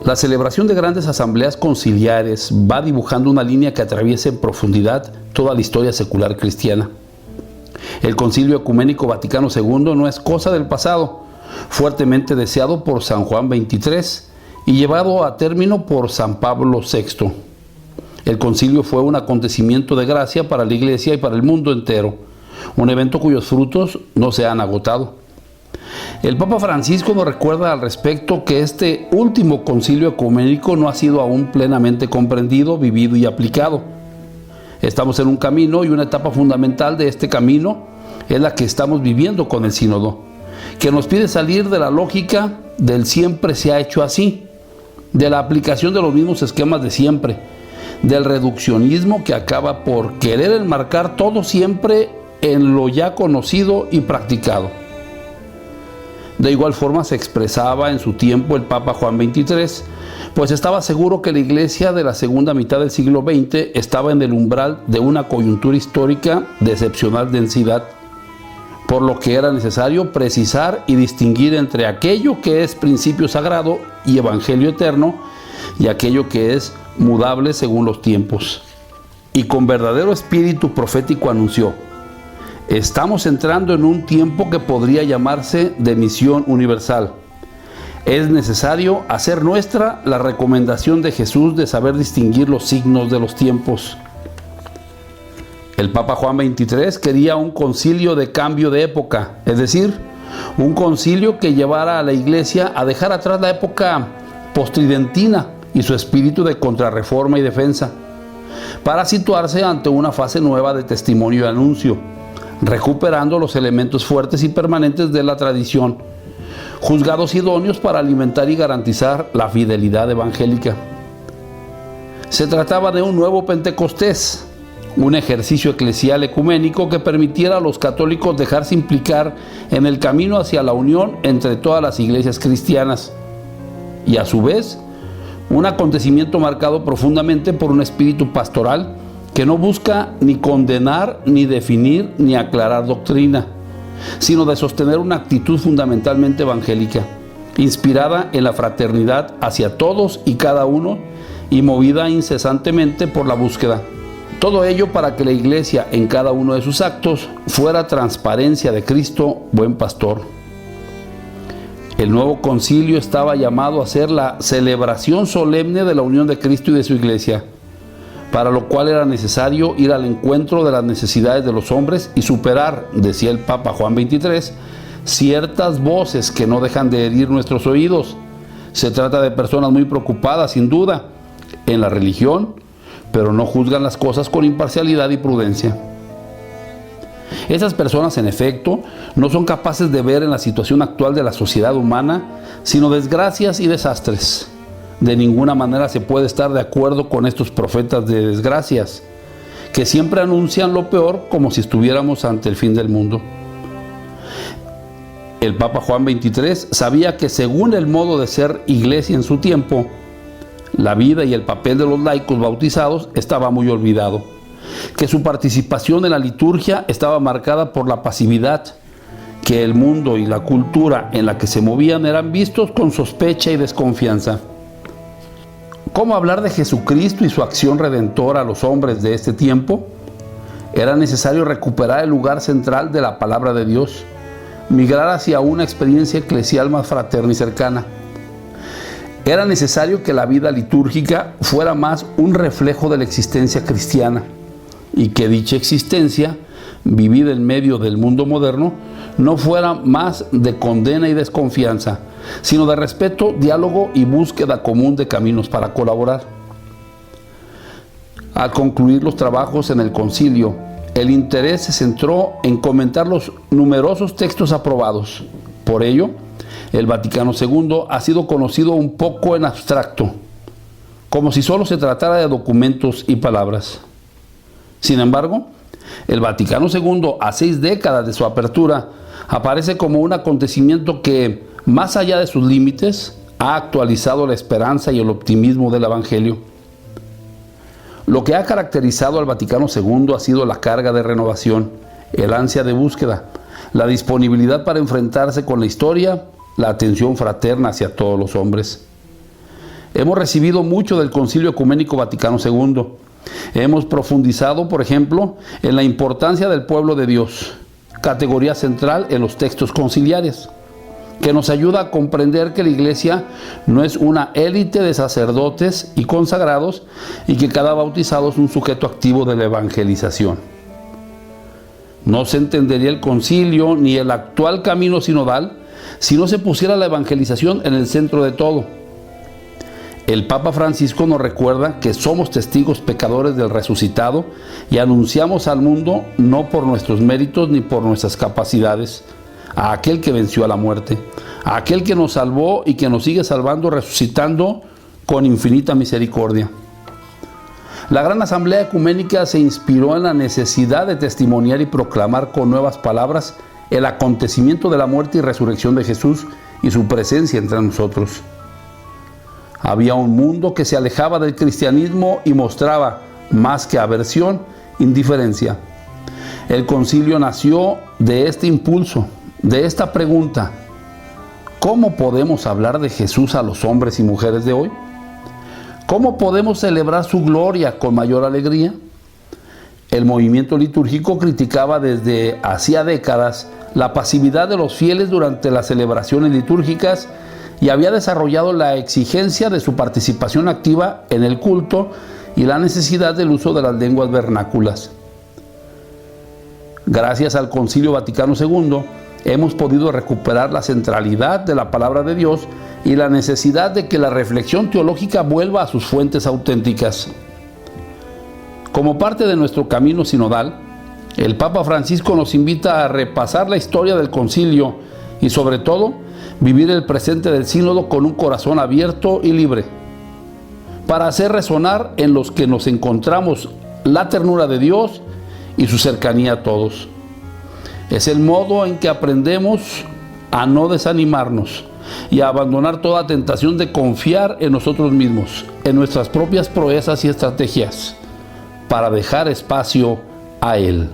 La celebración de grandes asambleas conciliares va dibujando una línea que atraviesa en profundidad toda la historia secular cristiana. El Concilio Ecuménico Vaticano II no es cosa del pasado, fuertemente deseado por San Juan XXIII y llevado a término por San Pablo VI. El concilio fue un acontecimiento de gracia para la Iglesia y para el mundo entero, un evento cuyos frutos no se han agotado. El Papa Francisco nos recuerda al respecto que este último concilio ecuménico no ha sido aún plenamente comprendido, vivido y aplicado. Estamos en un camino y una etapa fundamental de este camino es la que estamos viviendo con el sínodo, que nos pide salir de la lógica del siempre se ha hecho así, de la aplicación de los mismos esquemas de siempre, del reduccionismo que acaba por querer enmarcar todo siempre en lo ya conocido y practicado. De igual forma se expresaba en su tiempo el Papa Juan XXIII, pues estaba seguro que la Iglesia de la segunda mitad del siglo XX estaba en el umbral de una coyuntura histórica de excepcional densidad, por lo que era necesario precisar y distinguir entre aquello que es principio sagrado y evangelio eterno y aquello que es mudable según los tiempos. Y con verdadero espíritu profético anunció: estamos entrando en un tiempo que podría llamarse de misión universal. Es necesario hacer nuestra la recomendación de Jesús de saber distinguir los signos de los tiempos. El Papa Juan XXIII quería un concilio de cambio de época, es decir, un concilio que llevara a la Iglesia a dejar atrás la época postridentina y su espíritu de contrarreforma y defensa, para situarse ante una fase nueva de testimonio y anuncio, recuperando los elementos fuertes y permanentes de la tradición, juzgados idóneos para alimentar y garantizar la fidelidad evangélica. Se trataba de un nuevo Pentecostés, un ejercicio eclesial ecuménico que permitiera a los católicos dejarse implicar en el camino hacia la unión entre todas las iglesias cristianas, y a su vez, un acontecimiento marcado profundamente por un espíritu pastoral que no busca ni condenar, ni definir, ni aclarar doctrina, sino de sostener una actitud fundamentalmente evangélica, inspirada en la fraternidad hacia todos y cada uno y movida incesantemente por la búsqueda. Todo ello para que la Iglesia en cada uno de sus actos fuera transparencia de Cristo, buen pastor. El nuevo concilio estaba llamado a ser la celebración solemne de la unión de Cristo y de su Iglesia, para lo cual era necesario ir al encuentro de las necesidades de los hombres y superar, decía el Papa Juan XXIII, ciertas voces que no dejan de herir nuestros oídos. Se trata de personas muy preocupadas, sin duda, en la religión, pero no juzgan las cosas con imparcialidad y prudencia. Esas personas, en efecto, no son capaces de ver en la situación actual de la sociedad humana, sino desgracias y desastres. De ninguna manera se puede estar de acuerdo con estos profetas de desgracias, que siempre anuncian lo peor como si estuviéramos ante el fin del mundo. El Papa Juan XXIII sabía que según el modo de ser iglesia en su tiempo, la vida y el papel de los laicos bautizados estaba muy olvidado, que su participación en la liturgia estaba marcada por la pasividad, que el mundo y la cultura en la que se movían eran vistos con sospecha y desconfianza. ¿Cómo hablar de Jesucristo y su acción redentora a los hombres de este tiempo? Era necesario recuperar el lugar central de la palabra de Dios, migrar hacia una experiencia eclesial más fraterna y cercana. Era necesario que la vida litúrgica fuera más un reflejo de la existencia cristiana y que dicha existencia, vivida en medio del mundo moderno, no fuera más de condena y desconfianza, sino de respeto, diálogo y búsqueda común de caminos para colaborar. Al concluir los trabajos en el concilio, el interés se centró en comentar los numerosos textos aprobados. Por ello, el Vaticano II ha sido conocido un poco en abstracto, como si solo se tratara de documentos y palabras. Sin embargo, el Vaticano II, a 6 décadas de su apertura, aparece como un acontecimiento que, más allá de sus límites, ha actualizado la esperanza y el optimismo del Evangelio. Lo que ha caracterizado al Vaticano II ha sido la carga de renovación, el ansia de búsqueda, la disponibilidad para enfrentarse con la historia, la atención fraterna hacia todos los hombres. Hemos recibido mucho del Concilio Ecuménico Vaticano II. Hemos profundizado, por ejemplo, en la importancia del pueblo de Dios, categoría central en los textos conciliares, que nos ayuda a comprender que la Iglesia no es una élite de sacerdotes y consagrados y que cada bautizado es un sujeto activo de la evangelización. No se entendería el concilio ni el actual camino sinodal si no se pusiera la evangelización en el centro de todo. El Papa Francisco nos recuerda que somos testigos pecadores del resucitado y anunciamos al mundo, no por nuestros méritos ni por nuestras capacidades, a aquel que venció a la muerte, a aquel que nos salvó y que nos sigue salvando, resucitando con infinita misericordia. La Gran Asamblea Ecuménica se inspiró en la necesidad de testimoniar y proclamar con nuevas palabras el acontecimiento de la muerte y resurrección de Jesús y su presencia entre nosotros. Había un mundo que se alejaba del cristianismo y mostraba, más que aversión, indiferencia. El concilio nació de este impulso, de esta pregunta: ¿cómo podemos hablar de Jesús a los hombres y mujeres de hoy? ¿Cómo podemos celebrar su gloria con mayor alegría? El movimiento litúrgico criticaba desde hacía décadas la pasividad de los fieles durante las celebraciones litúrgicas y había desarrollado la exigencia de su participación activa en el culto y la necesidad del uso de las lenguas vernáculas. Gracias al Concilio Vaticano II, hemos podido recuperar la centralidad de la palabra de Dios y la necesidad de que la reflexión teológica vuelva a sus fuentes auténticas. Como parte de nuestro camino sinodal, el Papa Francisco nos invita a repasar la historia del concilio y, sobre todo, vivir el presente del sínodo con un corazón abierto y libre, para hacer resonar en los que nos encontramos la ternura de Dios y su cercanía a todos. Es el modo en que aprendemos a no desanimarnos y a abandonar toda tentación de confiar en nosotros mismos, en nuestras propias proezas y estrategias, para dejar espacio a Él.